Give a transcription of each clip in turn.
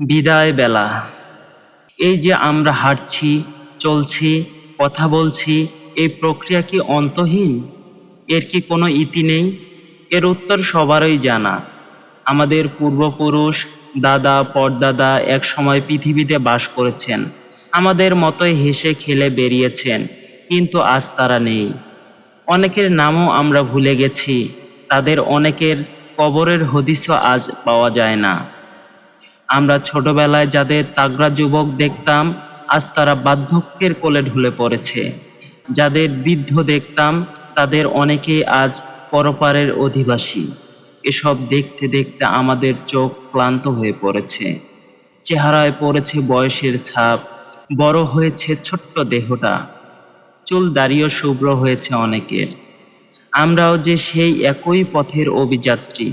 বিদায় বেলা। এই যে আমরা হাঁটছি, চলছি, কথা বলছি, এই প্রক্রিয়া কি অন্তহীন? এর কি কোনো ইতি নেই? এর উত্তর সবারই জানা। আমাদের পূর্বপুরুষ, দাদা পরদাদা এক সময় পৃথিবীতে বাস করেছেন, আমাদের মতোই হেসে খেলে বেরিয়েছেন, কিন্তু আজ তারা নেই। অনেকের নামও আমরা ভুলে গেছি, তাদের অনেকের কবরের হদিসও আজ পাওয়া যায় না। আমরা ছোটবেলায় যাদের তাগড়া যুবক দেখতাম, আজ তারা বার্ধক্যের কোলে ঢলে পড়েছে। যাদের বৃদ্ধ দেখতাম, তাদের অনেকেই আজ পরপারের অধিবাসী। এসব দেখতে দেখতে আমাদের চোখ ক্লান্ত হয়ে পড়েছে, চেহারায় পড়েছে বয়সের ছাপ, বড় হয়েছে ছোট্ট দেহটা, চুল দাড়িও শুভ্র হয়েছে অনেকের। আমরাও যে সেই একই পথের অভিযাত্রী।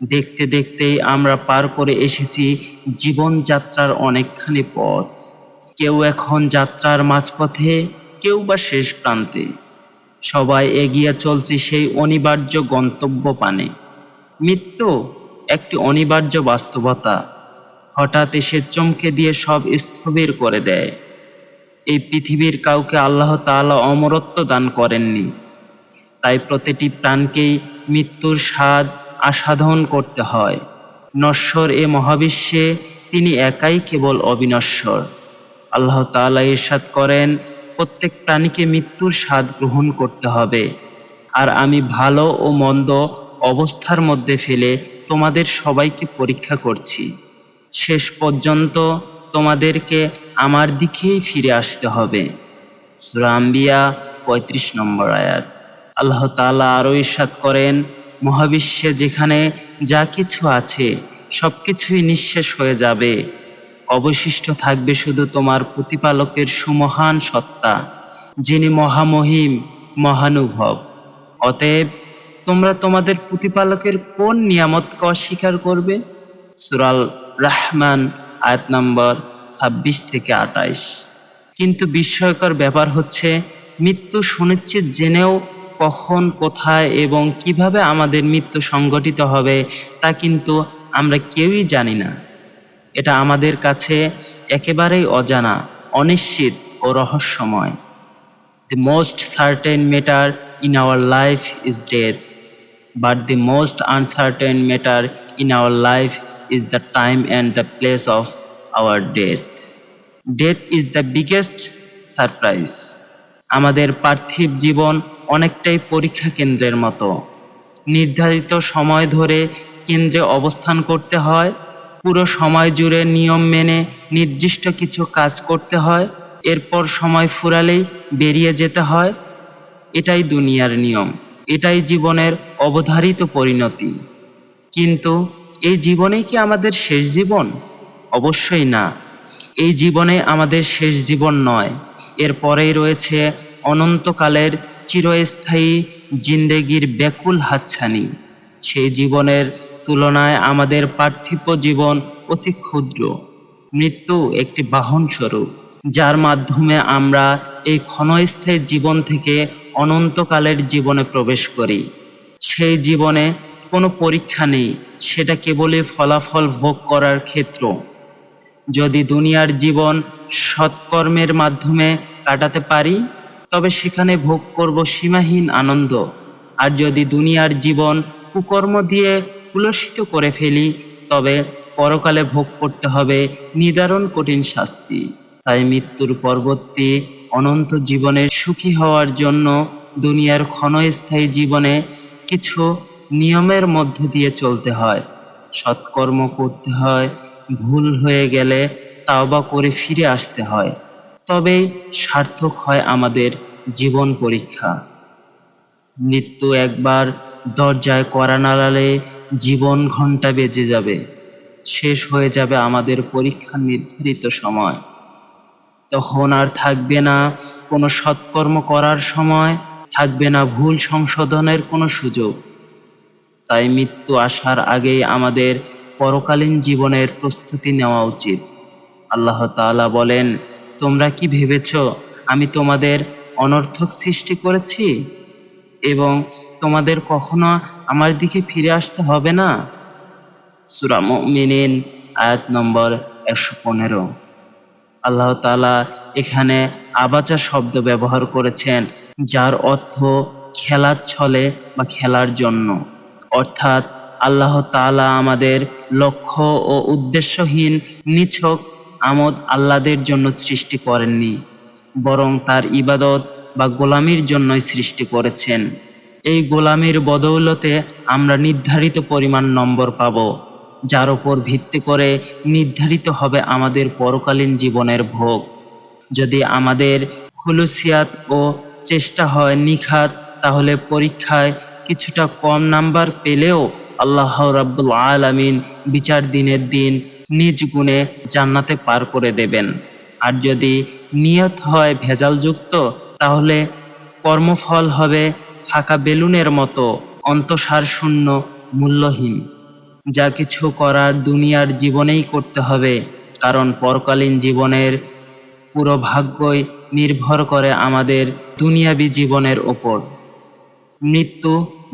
দেখতে দেখতেই আমরা পার করে এসেছি জীবনযাত্রার অনেকখানি পথ। কেউ এখন যাত্রার মাঝপথে, কেউ বা শেষ প্রান্তে। সবাই এগিয়ে চলছে সেই অনিবার্য গন্তব্য পানে। মৃত্যু একটি অনিবার্য বাস্তবতা, হঠাৎ এসে চমকে দিয়ে সব স্থবির করে দেয়। এই পৃথিবীর কাউকে আল্লাহ তাআলা অমরত্ব দান করেননি, তাই প্রতিটি প্রাণকেই মৃত্যুর স্বাদ আস্বাদন করতে হয়। নশ্বর এ মহাবিশ্বে তিনি একাই কেবল অবিনশ্বর। আল্লাহ তাআলা ইরশাদ করেন, প্রত্যেক প্রাণীকে মৃত্যুর স্বাদ গ্রহণ করতে হবে। আর আমি ভালো ও মন্দ অবস্থার মধ্যে ফেলে তোমাদের সবাইকে পরীক্ষা করছি। শেষ পর্যন্ত তোমাদেরকে আমার দিকেই ফিরে আসতে হবে। সূরা আম্বিয়া ৩৫ নম্বর আয়াত। আল্লাহ তাআলা আরও ইরশাদ করেন, মহাবিশ্বে যেখানে যা কিছু আছে সব কিছুই নিঃশেষ হয়ে যাবে, অবশিষ্ট থাকবে শুধু তোমার প্রতিপালকের সুমহান সত্তা, যিনি মহামহিম, মহানুভব। অতএব তোমরা তোমাদের প্রতিপালকের কোন নিয়ামতকে অস্বীকার করবে? সূরা আল রাহমান আয়াত নম্বর ২৬ থেকে ২৮। কিন্তু বিস্ময়কর ব্যাপার হচ্ছে, মৃত্যু সুনিশ্চিত জেনেও কখন, কোথায় এবং কিভাবে আমাদের মৃত্যু সংঘটিত হবে তা কিন্তু আমরা কেউই জানি না। এটা আমাদের কাছে একেবারেই অজানা, অনিশ্চিত ও রহস্যময়। The most certain matter in our life is death, but the most uncertain matter in our life is the time and the place of our death. Death is the biggest surprise. আমাদের পার্থিব জীবন অনেকটাই পরীক্ষা কেন্দ্রের মতো। নির্ধারিত সময় ধরে কেন্দ্রে অবস্থান করতে হয়, পুরো সময় জুড়ে নিয়ম মেনে নির্দিষ্ট কিছু কাজ করতে হয়, এরপর সময় ফুরালেই বেরিয়ে যেতে হয়। এটাই দুনিয়ার নিয়ম, এটাই জীবনের অবধারিত পরিণতি। কিন্তু এই জীবনেই কি আমাদের শেষ জীবন? অবশ্যই না। এই জীবনে আমাদের শেষ জীবন নয়, এর পরেই রয়েছে অনন্তকালের চিরস্থায়ী জিন্দেগির ব্যাকুল হাতছানি। সেই জীবনের তুলনায় আমাদের পার্থিব জীবন অতি ক্ষুদ্র। মৃত্যু একটি বাহন স্বরূপ, যার মাধ্যমে আমরা এই ক্ষণস্থায়ী জীবন থেকে অনন্তকালের জীবনে প্রবেশ করি। সেই জীবনে কোনো পরীক্ষা নেই, সেটা কেবলই ফলাফল ভোগ করার ক্ষেত্র। যদি দুনিয়ার জীবন সৎকর্মের মাধ্যমে কাটাতে পারি, তবে সেখানে ভোগ করব সীমাহীন আনন্দ। আর যদি দুনিয়ার জীবন কুকর্ম দিয়ে কুলসিত করে ফেলি, তবে পরকালে ভোগ করতে হবে নিদারুণ কঠিন শাস্তি। তাই মৃত্যুর পরবর্তী অনন্ত জীবনের সুখী হওয়ার জন্য দুনিয়ার ক্ষণস্থায়ী জীবনে কিছু নিয়মের মধ্য দিয়ে চলতে হয়, সৎকর্ম করতে হয়, ভুল হয়ে গেলে তাওবা করে ফিরে আসতে হয়। তবেই সার্থক হয় আমাদের জীবন পরীক্ষা। মৃত্যু একবার দরজায় কড়া নাড়ালে জীবন ঘন্টা বেজে যাবে, শেষ হয়ে যাবে আমাদের পরীক্ষার নির্ধারিত সময়। তখন আর থাকবে না কোনো সৎকর্ম করার সময়, থাকবে না ভুল সংশোধনের কোনো সুযোগ। তাই মৃত্যু আসার আগেই আমাদের পরকালীন জীবনের প্রস্তুতি নেওয়া উচিত। আল্লাহ তাআলা বলেন, তোমরা কি ভেবেছ আমি তোমাদের অনর্থক সৃষ্টি করেছি এবং তোমাদের কখনো আমার দিকে ফিরে আসতে হবে না? সূরা মুমিনুন আয়াত নম্বর 115। আল্লাহ তাআলা এখানে আবাচা শব্দ ব্যবহার করেছেন, যার অর্থ খেলার ছলে বা খেলার জন্য। অর্থাৎ আল্লাহ তাআলা আমাদের লক্ষ্য ও উদ্দেশ্যহীন নিছক আমোদ আহ্লাদের জন্য সৃষ্টি করেননি, বরং তার ইবাদত বা গোলামির জন্যই সৃষ্টি করেছেন। এই গোলামির বদৌলতে আমরা নির্ধারিত পরিমাণ নম্বর পাব, যার উপর ভিত্তি করে নির্ধারিত হবে আমাদের পরকালীন জীবনের ভোগ। যদি আমাদের খুলুসিয়াত ও চেষ্টা হয় নিখাত, তাহলে পরীক্ষায় কিছুটা কম নাম্বার পেলেও আল্লাহ রাব্বুল আলামিন বিচার দিনের দিন নিজ গুণে জান্নাতে পার করে দেবেন। আর যদি নিয়ত হয় ভেজালযুক্ত, তাহলে কর্মফল হবে ফাঁকা বেলুনের মতো অন্তঃসার শূন্য, মূল্যহীন। যা কিছু করার দুনিয়ার জীবনেই করতে হবে, কারণ পরকালীন জীবনের পুরো ভাগ্যই নির্ভর করে আমাদের দুনিয়াবী জীবনের ওপর। মৃত্যু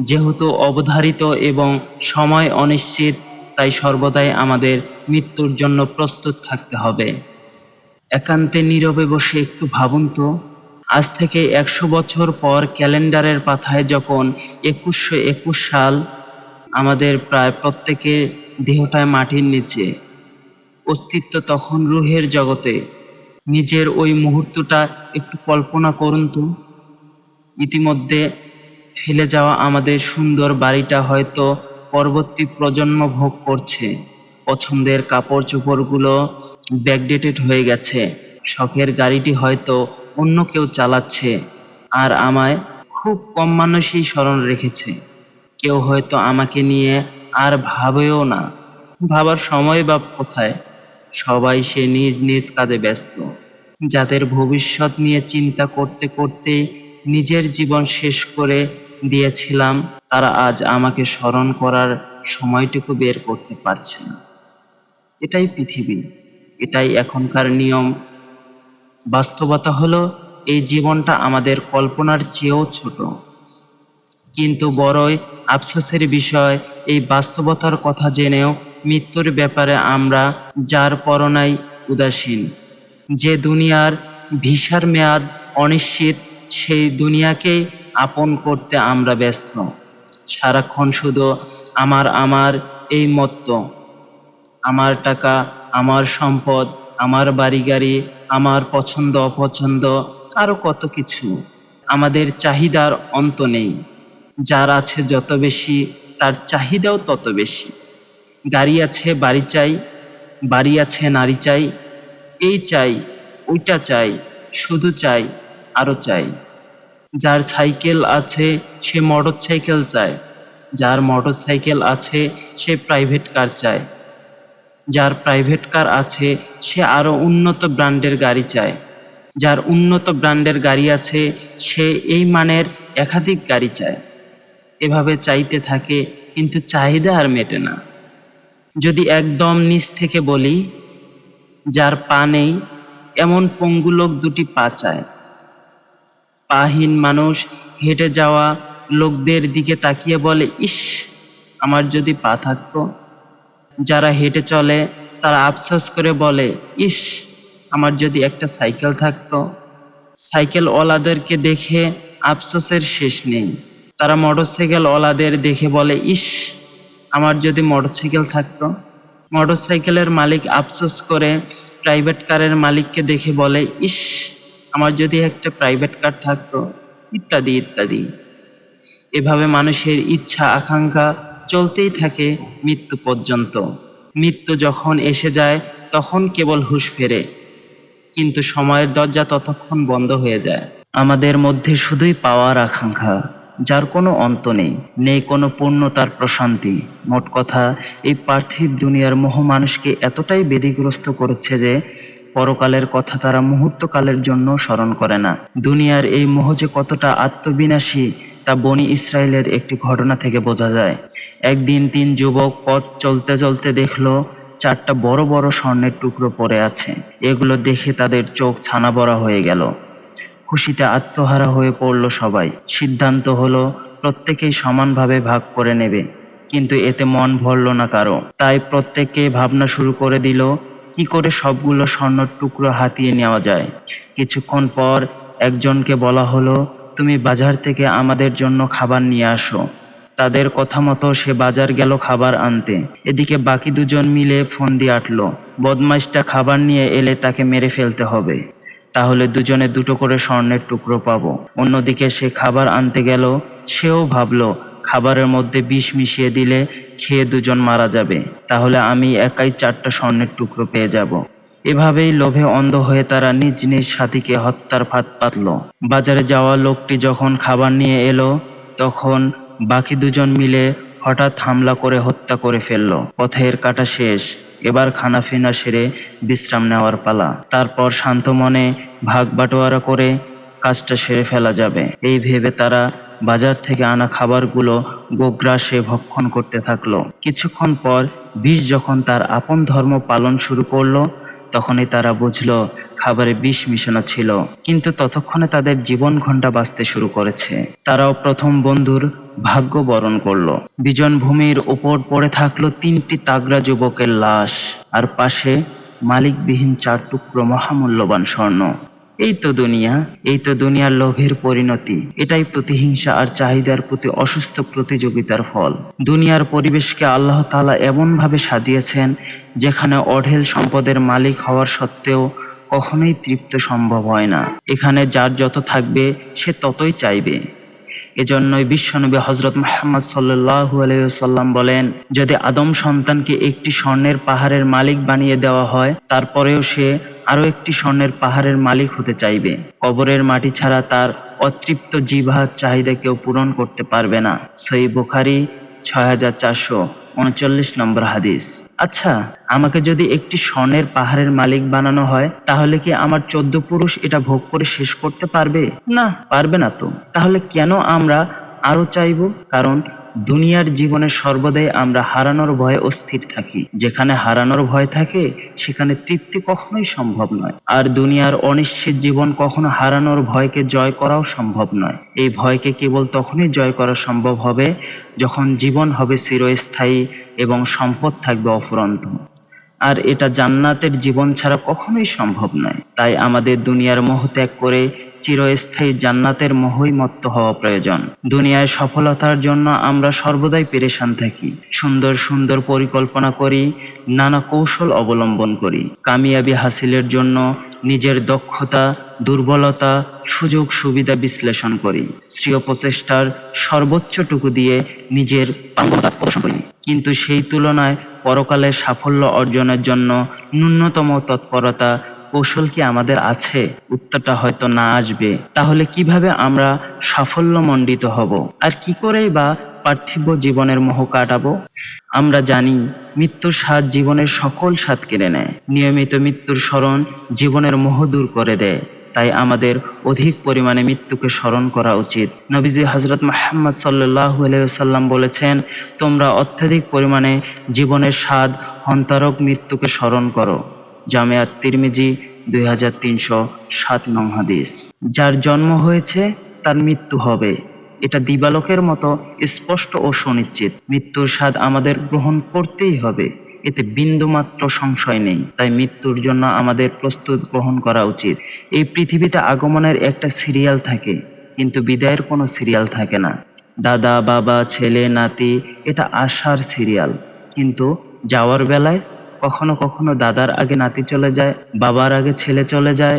যেহেতু অবধারিত এবং সময় অনিশ্চিত, তাই সর্বদাই আমাদের মৃত্যুর জন্য প্রস্তুত থাকতে হবে। একান্তে নীরবে বসে একটু ভাবুন তো, আজ থেকে 100 বছর পর ক্যালেন্ডারের পাতায় যখন 2121 সাল, আমাদের প্রায় প্রত্যেকের দেহটায় মাটির নিচে, অস্তিত্ব তখন রুহের জগতে। নিজের ওই মুহূর্তটা একটু কল্পনা করুন তো। ইতিমধ্যে ফেলে যাওয়া আমাদের সুন্দর বাড়িটা হয়তো পরবর্তী প্রজন্ম ভোগ করছে। পছন্দের কাপড় চোপড়গুলো ব্যাকডেটেড হয়ে গেছে। শখের গাড়িটি হয়তো অন্য কেউ চালাচ্ছে, আর আমায় খুব কম মানুষই স্মরণ রেখেছে। কেউ হয়তো আমাকে নিয়ে আর ভাবেও না। ভাবার সময় বা কোথায়? সবাই সে নিজ নিজ কাজে ব্যস্ত। যাদের ভবিষ্যৎ নিয়ে চিন্তা করতে করতে নিজের জীবন শেষ করে দিয়েছিলাম, তারা আজ আমাকে স্মরণ করার সময়টুকু বের করতে পারছে না। এটাই পৃথিবী, এটাই এখনকার নিয়ম। বাস্তবতা হলো, এই জীবনটা আমাদের কল্পনার চেয়েও ছোট। কিন্তু বড়ই আফসোসের বিষয়, এই বাস্তবতার কথা জেনেও মৃত্যুর ব্যাপারে আমরা যার পরনাই উদাসীন। যে দুনিয়ার ভিসার মেয়াদ অনিশ্চিত, সেই দুনিয়াকেই আপন করতে আমরা ব্যস্ত। সারাক্ষণ শুধু আমার আমার এই মত্ত। আমার টাকা, আমার সম্পদ, আমার বাড়ি গাড়ি, আমার পছন্দ অপছন্দ, আরও কত কিছু। আমাদের চাহিদার অন্ত নেই। যার আছে যত বেশি, তার চাহিদাও তত বেশি। গাড়ি আছে বাড়ি চাই, বাড়ি আছে নারী চাই, এই চাই ওইটা চাই, শুধু চাই, আরও চাই। যার সাইকেল আছে সে মোটর সাইকেল চায়, যার মোটর সাইকেল আছে সে প্রাইভেট কার চায়, যার প্রাইভেট কার আছে সে আরও উন্নত ব্র্যান্ডের গাড়ি চায়, যার উন্নত ব্র্যান্ডের গাড়ি আছে সে এই মানের একাধিক গাড়ি চায়। এভাবে চাইতে থাকে, কিন্তু চাহিদা আর মেটে না। যদি একদম নিচ থেকে বলি, যার পা নেই এমন পঙ্গু লোক দুটি পা চায়। পাহীন মানুষ হেঁটে যাওয়া লোকদের দিকে তাকিয়ে বলে, ইস, আমার যদি পা থাকতো। যারা হেঁটে চলে তারা আফসোস করে বলে, ইস, আমার যদি একটা সাইকেল থাকতো। সাইকেলওয়ালাদেরকে দেখে আফসোসের শেষ নেই। তারা মোটরসাইকেলওয়ালাদের দেখে বলে, ইস, আমার যদি মোটরসাইকেল থাকতো। মোটরসাইকেলের মালিক আফসোস করে প্রাইভেট কারের মালিককে দেখে বলে, ইস, আমার যদি একটা প্রাইভেট কার থাকতো, ইত্যাদি ইত্যাদি। এভাবে মানুষের ইচ্ছা আকাঙ্ক্ষা চলতেই থাকে মৃত্যু পর্যন্ত। মৃত্যু যখন এসে যায় তখন কেবল হুঁশ ফেরে, কিন্তু সময়ের দরজা ততক্ষণ বন্ধ হয়ে যায়। আমাদের মধ্যে শুধুই পাওয়ার আকাঙ্ক্ষা, যার কোনো অন্ত নেই, নেই কোনো পূর্ণতার প্রশান্তি। মোট কথা, এই পার্থিব দুনিয়ার মোহ মানুষকে এতটাই ব্যাধিগ্রস্ত করেছে যে পরকালের কথা তারা মুহূর্তকালের জন্য স্মরণ করে না। দুনিয়ার এই মোহ যে কতটা আত্মবিনাশী, তা বনি ইসরায়েলের একটি ঘটনা থেকে বোঝা যায়। একদিন 3 যুবক পথ চলতে চলতে দেখল 4টা বড় বড় স্বর্ণের টুকরো পড়ে আছে। এগুলো দেখে তাদের চোখ ছানা বড়া হয়ে গেল। খুশিতে আত্মহারা হয়ে পড়ল সবাই। সিদ্ধান্ত হলো প্রত্যেকেই সমানভাবে ভাগ করে নেবে। কিন্তু এতে মন ভরল না কারো। তাই প্রত্যেকে ভাবনা শুরু করে দিল কি করে সবগুলো স্বর্ণের টুকরো হাতিয়ে নেওয়া যায়। কিছুক্ষণ পর একজনকে বলা হলো, তুমি বাজার থেকে আমাদের জন্য খাবার নিয়ে আসো। তাদের কথা মতো সে বাজার গেল খাবার আনতে। এদিকে বাকি দুজন মিলে ফন্দি আঁটলো, বদমাইশটা খাবার নিয়ে এলে তাকে মেরে ফেলতে হবে, তাহলে দুজনে দুটো করে স্বর্ণের টুকরো পাবো। অন্যদিকে সে খাবার আনতে গেল, সেও ভাবলো খাবারের মধ্যে বিষ মিশিয়ে দিলে খেয়ে দুজন মারা যাবে, তাহলে আমি একাই 4টা স্বর্ণের টুকরো পেয়ে যাব। এভাবেই লোভে অন্ধ হয়ে তারা নিজ নিজ সাথীকে হত্যার ফাঁদ পাতল। বাজারে যাওয়া লোকটি যখন খাবার নিয়ে এলো, তখন বাকি দুজন মিলে হঠাৎ হামলা করে হত্যা করে ফেলল। পথের কাটা শেষ, এবার খানাফিনা সেরে বিশ্রাম নেওয়ার পালা। তারপর শান্ত মনে ভাগ বাটোয়ারা করে কাজটা সেরে ফেলা যাবে, এই ভেবে তারা বাজার থেকে আনা খাবারগুলো গোগ্রাসে ভক্ষণ করতে থাকলো। কিছুক্ষণ পর বিষ যখন তার আপন ধর্ম পালন শুরু করলো, তখনই তারা বুঝলো খাবারে বিষ মিশানো ছিল, কিন্তু ততক্ষণে তাদের জীবন ঘণ্টা বাজতে শুরু করেছে। তারাও প্রথম বন্ধুর ভাগ্য বরণ করলো। বিজন ভূমির উপর পড়ে থাকলো 3টি তাগড়া যুবকের লাশ, আর পাশে মালিকবিহীন 4 টুকরো মহামূল্যবান স্বর্ণ। এই তো দুনিয়া, এই তো দুনিয়ার লোভের পরিণতি। এটাই প্রতিহিংসা আর চাহিদার প্রতি অসুস্থ প্রতিযোগিতার ফল। দুনিয়ার পরিবেশকে আল্লাহ তাআলা এমনভাবে সাজিয়েছেন যেখানে অঢেল সম্পদের মালিক হওয়ার সত্ত্বেও কখনোই তৃপ্তি সম্ভব হয় না। এখানে যার যত থাকবে সে ততই চাইবে। এজন্যই বিশ্বনবী হযরত মুহাম্মদ সাল্লাল্লাহু আলাইহি ওয়াসাল্লাম বলেন, যদি আদম সন্তানকে একটি স্বর্ণের পাহাড়ের মালিক বানিয়ে দেওয়া হয়, তারপরেও সে আরো একটি স্বর্ণের পাহাড়ের মালিক হতে চাইবে। কবরের মাটি ছাড়া তার অতৃপ্ত জিহ্বার চাহিদা কেউ পূরণ করতে পারবে না। সহিহ বুখারী 6439 নম্বর হাদিস। আচ্ছা, আমাকে যদি একটি স্বর্ণের পাহাড়ের মালিক বানানো হয়, তাহলে কি আমার 14 পুরুষ এটা ভোগ করে শেষ করতে পারবে? না, পারবে না তো। তাহলে কেন আমরা আরো চাইবো? কারণ দুনিয়ার জীবনে সর্বদাই আমরা হারানোর ভয়ে অস্থির থাকি। যেখানে হারানোর ভয় থাকে সেখানে তৃপ্তি কখনোই সম্ভব নয়। আর দুনিয়ার অনিশ্চিত জীবন কখনো হারানোর ভয়কে জয় করাও সম্ভব নয়। এই ভয়কে কেবল তখনই জয় করা সম্ভব হবে যখন জীবন হবে চিরস্থায়ী এবং সম্পদ থাকবে অফুরন্ত। আর এটা জান্নাতের জীবন ছাড়া কখনোই সম্ভব নয়। তাই আমাদের দুনিয়ার মোহ ত্যাগ করে চিরস্থায়ী জান্নাতের মোহই মত্ত হওয়া প্রয়োজন। দুনিয়ায় সফলতার জন্য আমরা সর্বদাই পেরেশান থাকি, সুন্দর সুন্দর পরিকল্পনা করি, নানা কৌশল অবলম্বন করি। কামিয়াবি হাসিলের জন্য নিজের দক্ষতা, দুর্বলতা, সুযোগ সুবিধা বিশ্লেষণ করি। শ্রেয় প্রচেষ্টার সর্বোচ্চটুকু দিয়ে নিজের পারঙ্গমতা প্রদর্শন করি। কিন্তু সেই তুলনায় পরকালের সাফল্য অর্জনের জন্য ন্যূনতম তৎপরতা, কৌশল কি আমাদের আছে? উত্তরটা হয়তো না আসবে। তাহলে কিভাবে আমরা সাফল্যমণ্ডিত হব? আর কি করেই বা পার্থিব জীবনের মোহ কাটাবো? আমরা জানি মৃত্যুর স্বাদ জীবনের সকল স্বাদ কেড়ে নেয়। নিয়মিত মৃত্যুর স্মরণ জীবনের মোহ দূর করে দেয়। তাই আমাদের অধিক পরিমাণে মৃত্যুকে স্মরণ করা উচিত। নবীজি হযরত মুহাম্মদ সাল্লাল্লাহু আলাইহি ওয়াসাল্লাম বলেছেন, তোমরা অত্যাধিক পরিমাণে জীবনের স্বাদ হন্তারক মৃত্যুকে স্মরণ করো। জামিআত তিরমিজি 2307 নং হাদিস। যার জন্ম হয়েছে তার মৃত্যু হবে, এটা দিবালোকের মতো স্পষ্ট ও সুনিশ্চিত। মৃত্যুর স্বাদ আমাদের গ্রহণ করতেই হবে, এতে বিন্দুমাত্র সংশয় নেই। তাই মৃত্যুর জন্য আমাদের প্রস্তুত গ্রহণ করা উচিত। এই পৃথিবীতে আগমনের একটা সিরিয়াল থাকে, কিন্তু বিদায়ের কোনো সিরিয়াল থাকে না। দাদা, বাবা, ছেলে, নাতি, এটা আসার সিরিয়াল, কিন্তু যাওয়ার বেলায় কখনো কখনো দাদার আগে নাতি চলে যায়, বাবার আগে ছেলে চলে যায়,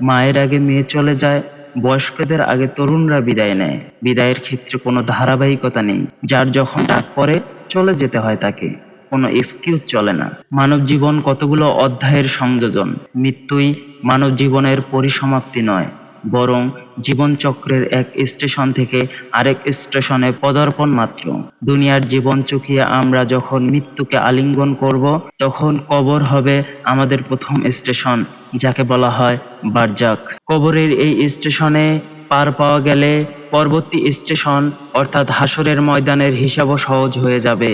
মায়ের আগে মেয়ে চলে যায়, বয়স্কদের আগে তরুণরা বিদায় নেয়। বিদায়ের ক্ষেত্রে কোনো ধারাবাহিকতা নেই। যার যখন ডাক পড়ে চলে যেতে হয় তাকে, কোনো এক্সকিউজ চলে না। মানব জীবন কতগুলো অধ্যায়ের সংযোজন। মৃত্যুই মানব জীবনের পরিসমাপ্তি নয়, বরং জীবনচক্রের এক স্টেশন থেকে আরেক স্টেশনে পদার্পণ মাত্র। দুনিয়ার জীবন চুকিয়ে আমরা যখন মৃত্যুকে আলিঙ্গন করব, তখন কবর হবে আমাদের প্রথম স্টেশন, যাকে বলা হয় বারজাক। কবরের এই স্টেশনে পার পাওয়া গেলে পরবর্তী স্টেশন অর্থাৎ হাসরের ময়দানের হিসাবও সহজ হয়ে যাবে।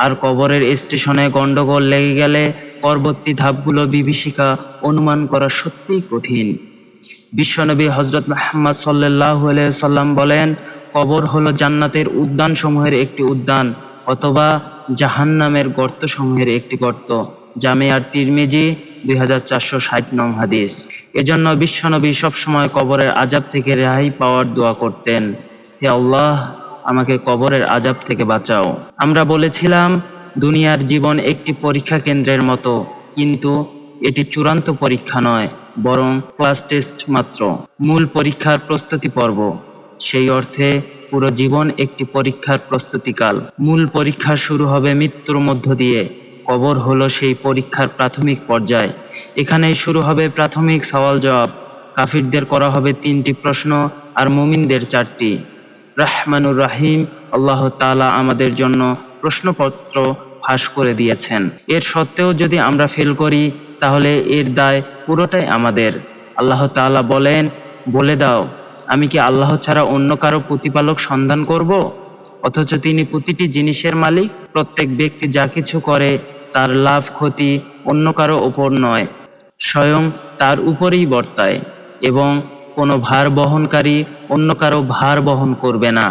আর কবরের স্টেশনে গন্ডগোল লেগে গেলে পরবর্তী ধাপগুলো বিভীষিকা অনুমান করা সত্যিই কঠিন। বিশ্বনবী হযরত মুহাম্মদ সাল্লাল্লাহু আলাইহি ওয়াসাল্লাম বলেন, কবর হলো জান্নাতের উদ্যানসমূহের একটি উদ্যান, অথবা জাহান্নামের গর্তসমূহের একটি গর্ত। জামিয়ার তিরমিজি 2460 নং হাদিস। এজন্য বিশ্বনবী সবসময় কবরের আযাব থেকে রেহাই পাওয়ার দোয়া করতেন, হে আল্লাহ, আমাকে কবরের আযাব থেকে বাঁচাও। আমরা বলেছিলাম দুনিয়ার জীবন একটি পরীক্ষা কেন্দ্রের মতো, কিন্তু এটি চূড়ান্ত পরীক্ষা নয়, বরং ক্লাস টেস্ট মাত্র, মূল পরীক্ষার প্রস্তুতি পর্ব। সেই অর্থে পুরো জীবন একটি পরীক্ষার প্রস্তুতিকাল। মূল পরীক্ষা শুরু হবে মৃত্যুর মধ্য দিয়ে। কবর হলো সেই পরীক্ষার প্রাথমিক পর্যায়। এখানেই শুরু হবে প্রাথমিক সওয়াল জবাব। কাফিরদের করা হবে 3টি প্রশ্ন আর মুমিনদের 4টি। রহমানুর রহিম আল্লাহ তাআলা আমাদের জন্য প্রশ্নপত্র ফাঁস করে দিয়েছেন। এর সত্ত্বেও যদি আমরা ফেল করি, তাহলে এর দায় পুরোটাই আমাদের। আল্লাহ তাআলা বলেন, বলে দাও, আমি কি আল্লাহ ছাড়া অন্য কারো প্রতিপালক সন্ধান করব? অথচ তিনি প্রতিটি জিনিসের মালিক। প্রত্যেক ব্যক্তি যা কিছু করে তার লাভ ক্ষতি অন্য কারো ওপর নয়, স্বয়ং তার উপরেই বর্তায়, এবং কোনো ভার বহনকারী অন্য কারো ভার বহন করবে না।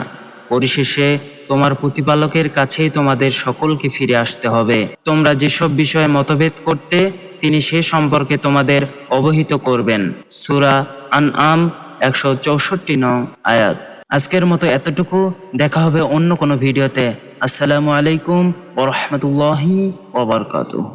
পরিশেষে তোমার প্রতিপালকের কাছেই তোমাদের সকলকে ফিরে আসতে হবে। তোমরা যেসব বিষয়ে মতভেদ করতে, তিনি সে সম্পর্কে তোমাদের অবহিত করবেন। সূরা আনআম 164 নং আয়াত। আজকের মতো এতটুকু। দেখা হবে অন্য কোনো ভিডিওতে। আসসালামু আলাইকুম ওয়া রাহমাতুল্লাহি ওয়া বারাকাতুহু।